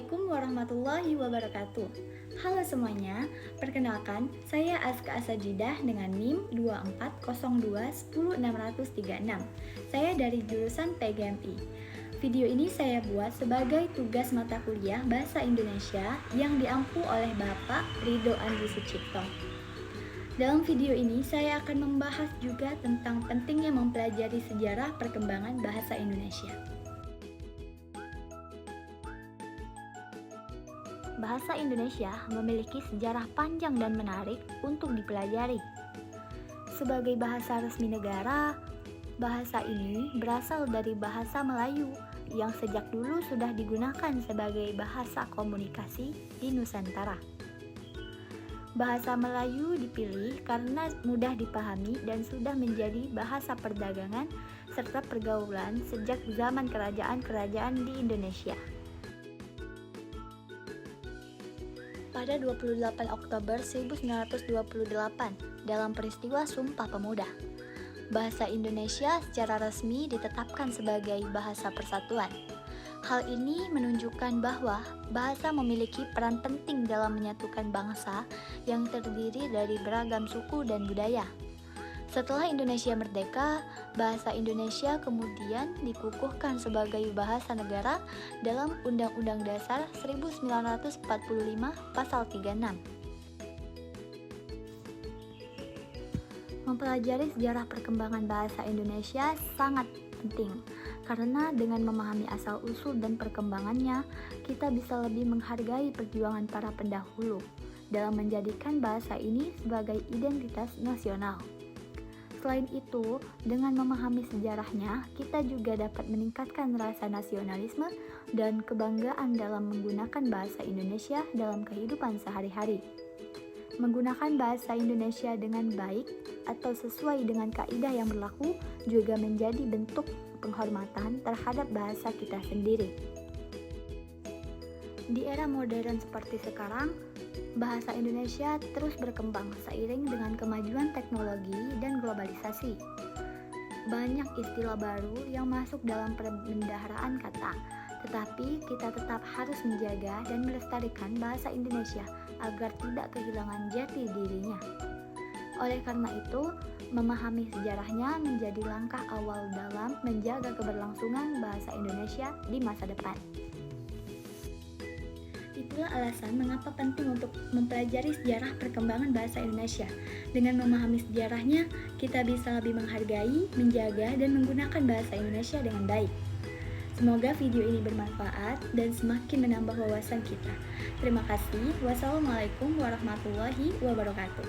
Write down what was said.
Assalamualaikum warahmatullahi wabarakatuh. Halo semuanya, perkenalkan saya Aska Asajidah dengan NIM 2402100636. Saya dari jurusan PGMI. Video ini saya buat sebagai tugas mata kuliah Bahasa Indonesia yang diampu oleh Bapak Ridho Andi Sucipto. Dalam video ini saya akan membahas juga tentang pentingnya mempelajari sejarah perkembangan bahasa Indonesia. Bahasa Indonesia memiliki sejarah panjang dan menarik untuk dipelajari. Sebagai bahasa resmi negara, bahasa ini berasal dari bahasa Melayu yang sejak dulu sudah digunakan sebagai bahasa komunikasi di Nusantara. Bahasa Melayu dipilih karena mudah dipahami dan sudah menjadi bahasa perdagangan serta pergaulan sejak zaman kerajaan-kerajaan di Indonesia. Pada 28 Oktober 1928, dalam peristiwa Sumpah Pemuda, bahasa Indonesia secara resmi ditetapkan sebagai bahasa persatuan. Hal ini menunjukkan bahwa bahasa memiliki peran penting dalam menyatukan bangsa yang terdiri dari beragam suku dan budaya. Setelah Indonesia merdeka, bahasa Indonesia kemudian dikukuhkan sebagai bahasa negara dalam Undang-Undang Dasar 1945 Pasal 36. Mempelajari sejarah perkembangan bahasa Indonesia sangat penting, karena dengan memahami asal-usul dan perkembangannya, kita bisa lebih menghargai perjuangan para pendahulu dalam menjadikan bahasa ini sebagai identitas nasional. Selain itu, dengan memahami sejarahnya, kita juga dapat meningkatkan rasa nasionalisme dan kebanggaan dalam menggunakan bahasa Indonesia dalam kehidupan sehari-hari. Menggunakan bahasa Indonesia dengan baik atau sesuai dengan kaidah yang berlaku juga menjadi bentuk penghormatan terhadap bahasa kita sendiri. Di era modern seperti sekarang, bahasa Indonesia terus berkembang seiring dengan kemajuan teknologi dan globalisasi. Banyak istilah baru yang masuk dalam perbendaharaan kata, tetapi kita tetap harus menjaga dan melestarikan bahasa Indonesia agar tidak kehilangan jati dirinya. Oleh karena itu, memahami sejarahnya menjadi langkah awal dalam menjaga keberlangsungan bahasa Indonesia di masa depan. Itulah alasan mengapa penting untuk mempelajari sejarah perkembangan bahasa Indonesia. Dengan memahami sejarahnya, kita bisa lebih menghargai, menjaga, dan menggunakan bahasa Indonesia dengan baik. Semoga video ini bermanfaat dan semakin menambah wawasan kita. Terima kasih. Wassalamualaikum warahmatullahi wabarakatuh.